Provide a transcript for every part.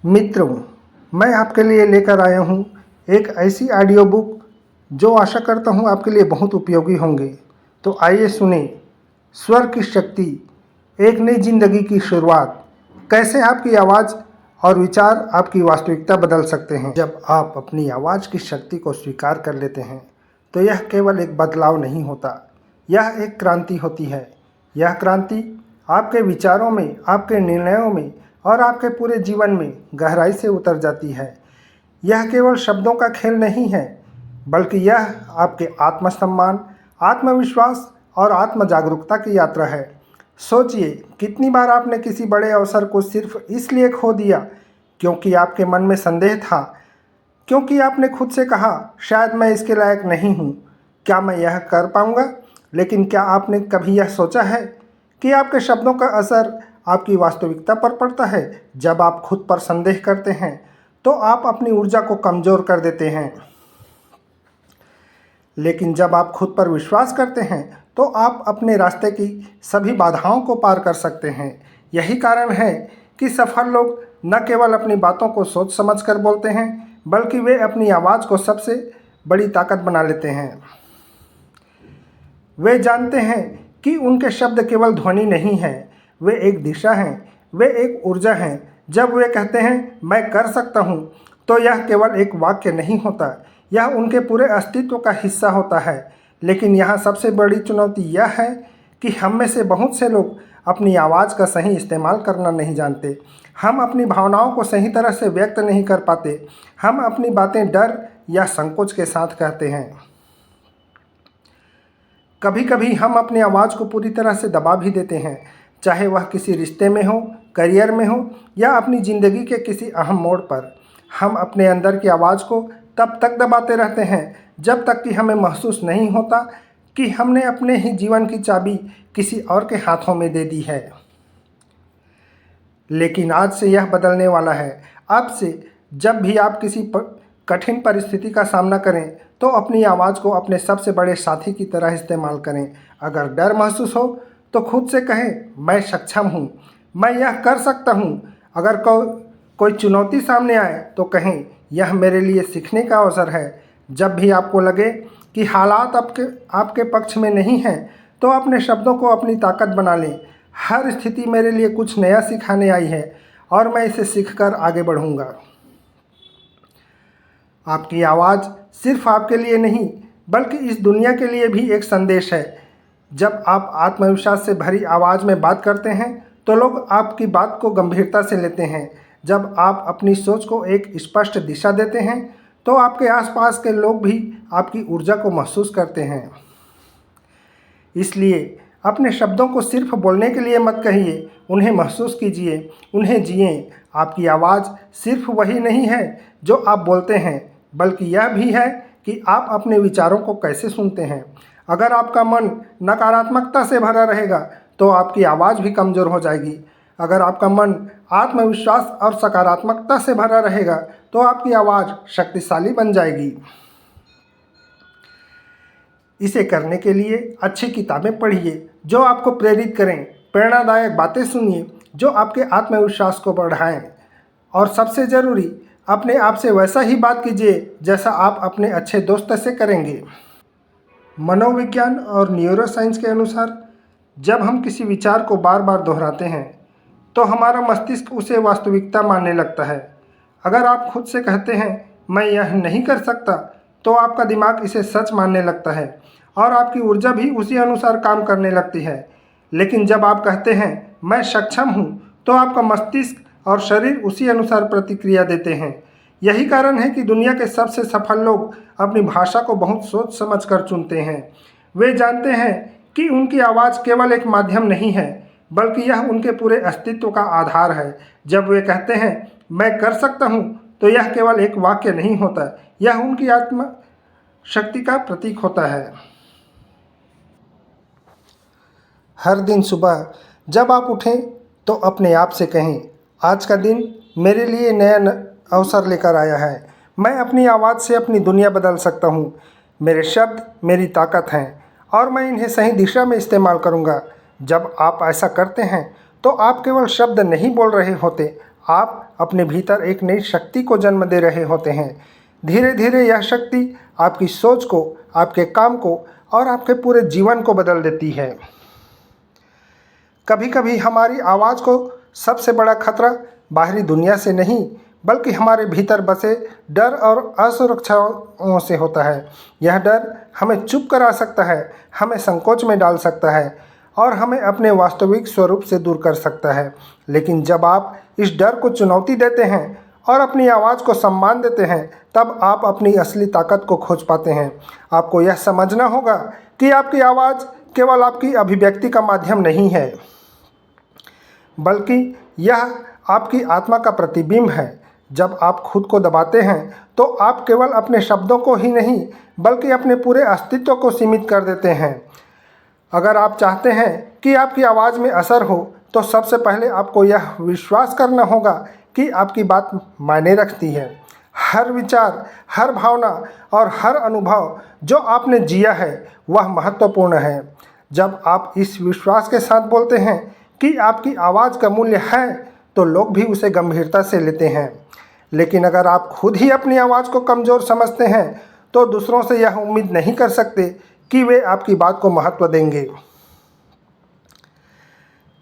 मित्रों, मैं आपके लिए लेकर आया हूँ एक ऐसी ऑडियो बुक जो आशा करता हूँ आपके लिए बहुत उपयोगी होंगे। तो आइए सुने स्वर की शक्ति, एक नई जिंदगी की शुरुआत। कैसे आपकी आवाज़ और विचार आपकी वास्तविकता बदल सकते हैं। जब आप अपनी आवाज़ की शक्ति को स्वीकार कर लेते हैं तो यह केवल एक बदलाव नहीं होता, यह एक क्रांति होती है। यह क्रांति आपके विचारों में, आपके निर्णयों में और आपके पूरे जीवन में गहराई से उतर जाती है। यह केवल शब्दों का खेल नहीं है, बल्कि यह आपके आत्मसम्मान, आत्मविश्वास और आत्म जागरूकता की यात्रा है। सोचिए, कितनी बार आपने किसी बड़े अवसर को सिर्फ इसलिए खो दिया क्योंकि आपके मन में संदेह था, क्योंकि आपने खुद से कहा, शायद मैं इसके लायक नहीं हूँ, क्या मैं यह कर पाऊँगा। लेकिन क्या आपने कभी यह सोचा है कि आपके शब्दों का असर आपकी वास्तविकता पर पड़ता है। जब आप खुद पर संदेह करते हैं तो आप अपनी ऊर्जा को कमज़ोर कर देते हैं, लेकिन जब आप खुद पर विश्वास करते हैं तो आप अपने रास्ते की सभी बाधाओं को पार कर सकते हैं। यही कारण है कि सफल लोग न केवल अपनी बातों को सोच समझ कर बोलते हैं, बल्कि वे अपनी आवाज़ को सबसे बड़ी ताकत बना लेते हैं। वे जानते हैं कि उनके शब्द केवल ध्वनि नहीं है, वे एक दिशा हैं, वे एक ऊर्जा हैं। जब वे कहते हैं मैं कर सकता हूँ, तो यह केवल एक वाक्य नहीं होता, यह उनके पूरे अस्तित्व का हिस्सा होता है। लेकिन यहाँ सबसे बड़ी चुनौती यह है कि हम में से बहुत से लोग अपनी आवाज़ का सही इस्तेमाल करना नहीं जानते। हम अपनी भावनाओं को सही तरह से व्यक्त नहीं कर पाते। हम अपनी बातें डर या संकोच के साथ कहते हैं। कभी कभी हम अपनी आवाज़ को पूरी तरह से दबा भी देते हैं, चाहे वह किसी रिश्ते में हो, करियर में हो या अपनी ज़िंदगी के किसी अहम मोड़ पर। हम अपने अंदर की आवाज़ को तब तक दबाते रहते हैं जब तक कि हमें महसूस नहीं होता कि हमने अपने ही जीवन की चाबी किसी और के हाथों में दे दी है। लेकिन आज से यह बदलने वाला है। अब से जब भी आप किसी कठिन परिस्थिति का सामना करें तो अपनी आवाज़ को अपने सबसे बड़े साथी की तरह इस्तेमाल करें। अगर डर महसूस हो तो खुद से कहें, मैं सक्षम हूँ, मैं यह कर सकता हूँ। अगर कोई चुनौती सामने आए तो कहें, यह मेरे लिए सीखने का अवसर है। जब भी आपको लगे कि हालात आपके पक्ष में नहीं हैं, तो अपने शब्दों को अपनी ताकत बना लें। हर स्थिति मेरे लिए कुछ नया सिखाने आई है और मैं इसे सीखकर आगे बढ़ूँगा। आपकी आवाज़ सिर्फ आपके लिए नहीं, बल्कि इस दुनिया के लिए भी एक संदेश है। जब आप आत्मविश्वास से भरी आवाज़ में बात करते हैं तो लोग आपकी बात को गंभीरता से लेते हैं। जब आप अपनी सोच को एक स्पष्ट दिशा देते हैं तो आपके आसपास के लोग भी आपकी ऊर्जा को महसूस करते हैं। इसलिए अपने शब्दों को सिर्फ बोलने के लिए मत कहिए, उन्हें महसूस कीजिए, उन्हें जिए। आपकी आवाज़ सिर्फ वही नहीं है जो आप बोलते हैं, बल्कि यह भी है कि आप अपने विचारों को कैसे सुनते हैं। अगर आपका मन नकारात्मकता से भरा रहेगा तो आपकी आवाज़ भी कमज़ोर हो जाएगी। अगर आपका मन आत्मविश्वास और सकारात्मकता से भरा रहेगा तो आपकी आवाज़ शक्तिशाली बन जाएगी। इसे करने के लिए अच्छी किताबें पढ़िए जो आपको प्रेरित करें, प्रेरणादायक बातें सुनिए जो आपके आत्मविश्वास को बढ़ाएं, और सबसे ज़रूरी, अपने आप से वैसा ही बात कीजिए जैसा आप अपने अच्छे दोस्त से करेंगे। मनोविज्ञान और न्यूरोसाइंस के अनुसार जब हम किसी विचार को बार बार दोहराते हैं तो हमारा मस्तिष्क उसे वास्तविकता मानने लगता है। अगर आप खुद से कहते हैं मैं यह नहीं कर सकता, तो आपका दिमाग इसे सच मानने लगता है और आपकी ऊर्जा भी उसी अनुसार काम करने लगती है। लेकिन जब आप कहते हैं मैं सक्षम हूँ, तो आपका मस्तिष्क और शरीर उसी अनुसार प्रतिक्रिया देते हैं। यही कारण है कि दुनिया के सबसे सफल लोग अपनी भाषा को बहुत सोच समझ कर चुनते हैं। वे जानते हैं कि उनकी आवाज़ केवल एक माध्यम नहीं है, बल्कि यह उनके पूरे अस्तित्व का आधार है। जब वे कहते हैं मैं कर सकता हूँ, तो यह केवल एक वाक्य नहीं होता, यह उनकी आत्म शक्ति का प्रतीक होता है। हर दिन सुबह जब आप उठें तो अपने आप से कहें, आज का दिन मेरे लिए नया अवसर लेकर आया है। मैं अपनी आवाज़ से अपनी दुनिया बदल सकता हूँ। मेरे शब्द मेरी ताकत हैं और मैं इन्हें सही दिशा में इस्तेमाल करूँगा। जब आप ऐसा करते हैं तो आप केवल शब्द नहीं बोल रहे होते, आप अपने भीतर एक नई शक्ति को जन्म दे रहे होते हैं। धीरे धीरे यह शक्ति आपकी सोच को, आपके काम को और आपके पूरे जीवन को बदल देती है। कभी कभी हमारी आवाज़ को सबसे बड़ा खतरा बाहरी दुनिया से नहीं, बल्कि हमारे भीतर बसे डर और असुरक्षाओं से होता है। यह डर हमें चुप करा सकता है, हमें संकोच में डाल सकता है और हमें अपने वास्तविक स्वरूप से दूर कर सकता है। लेकिन जब आप इस डर को चुनौती देते हैं और अपनी आवाज़ को सम्मान देते हैं, तब आप अपनी असली ताकत को खोज पाते हैं। आपको यह समझना होगा कि आपकी आवाज़ केवल आपकी अभिव्यक्ति का माध्यम नहीं है, बल्कि यह आपकी आत्मा का प्रतिबिंब है। जब आप खुद को दबाते हैं तो आप केवल अपने शब्दों को ही नहीं, बल्कि अपने पूरे अस्तित्व को सीमित कर देते हैं। अगर आप चाहते हैं कि आपकी आवाज़ में असर हो, तो सबसे पहले आपको यह विश्वास करना होगा कि आपकी बात मायने रखती है। हर विचार, हर भावना और हर अनुभव जो आपने जिया है, वह महत्वपूर्ण है। जब आप इस विश्वास के साथ बोलते हैं कि आपकी आवाज़ का मूल्य है, तो लोग भी उसे गंभीरता से लेते हैं। लेकिन अगर आप खुद ही अपनी आवाज़ को कमज़ोर समझते हैं, तो दूसरों से यह उम्मीद नहीं कर सकते कि वे आपकी बात को महत्व देंगे।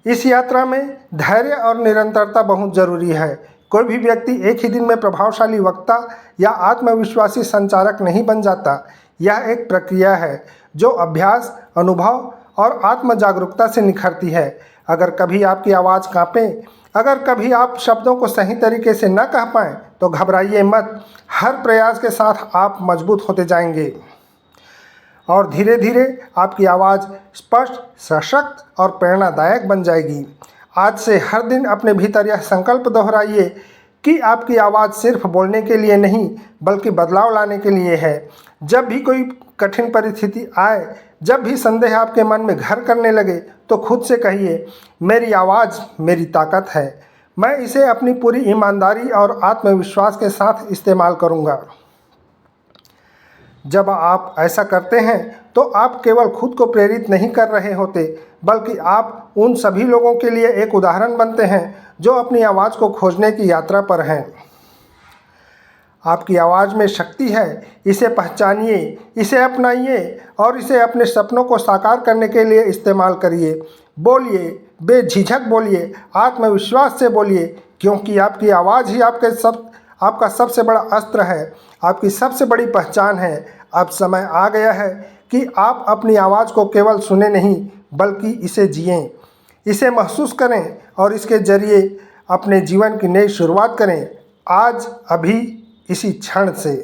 इस यात्रा में धैर्य और निरंतरता बहुत ज़रूरी है। कोई भी व्यक्ति एक ही दिन में प्रभावशाली वक्ता या आत्मविश्वासी संचारक नहीं बन जाता। यह एक प्रक्रिया है जो अभ्यास, अनुभव और आत्म जागरूकता से निखरती है। अगर कभी आपकी आवाज़ कांपे, अगर कभी आप शब्दों को सही तरीके से न कह पाएँ, तो घबराइए मत। हर प्रयास के साथ आप मजबूत होते जाएंगे और धीरे धीरे आपकी आवाज़ स्पष्ट, सशक्त और प्रेरणादायक बन जाएगी। आज से हर दिन अपने भीतर यह संकल्प दोहराइए कि आपकी आवाज़ सिर्फ बोलने के लिए नहीं, बल्कि बदलाव लाने के लिए है। जब भी कोई कठिन परिस्थिति आए, जब भी संदेह आपके मन में घर करने लगे, तो खुद से कहिए, मेरी आवाज़ मेरी ताकत है। मैं इसे अपनी पूरी ईमानदारी और आत्मविश्वास के साथ इस्तेमाल करूँगा। जब आप ऐसा करते हैं तो आप केवल खुद को प्रेरित नहीं कर रहे होते, बल्कि आप उन सभी लोगों के लिए एक उदाहरण बनते हैं जो अपनी आवाज़ को खोजने की यात्रा पर हैं। आपकी आवाज़ में शक्ति है, इसे पहचानिए, इसे अपनाइए और इसे अपने सपनों को साकार करने के लिए इस्तेमाल करिए। बोलिए, बेझिझक बोलिए, आत्मविश्वास से बोलिए, क्योंकि आपकी आवाज़ ही आपका सबसे बड़ा अस्त्र है, आपकी सबसे बड़ी पहचान है। अब समय आ गया है कि आप अपनी आवाज़ को केवल सुने नहीं, बल्कि इसे जिएं, इसे महसूस करें और इसके ज़रिए अपने जीवन की नई शुरुआत करें। आज, अभी, इसी क्षण से।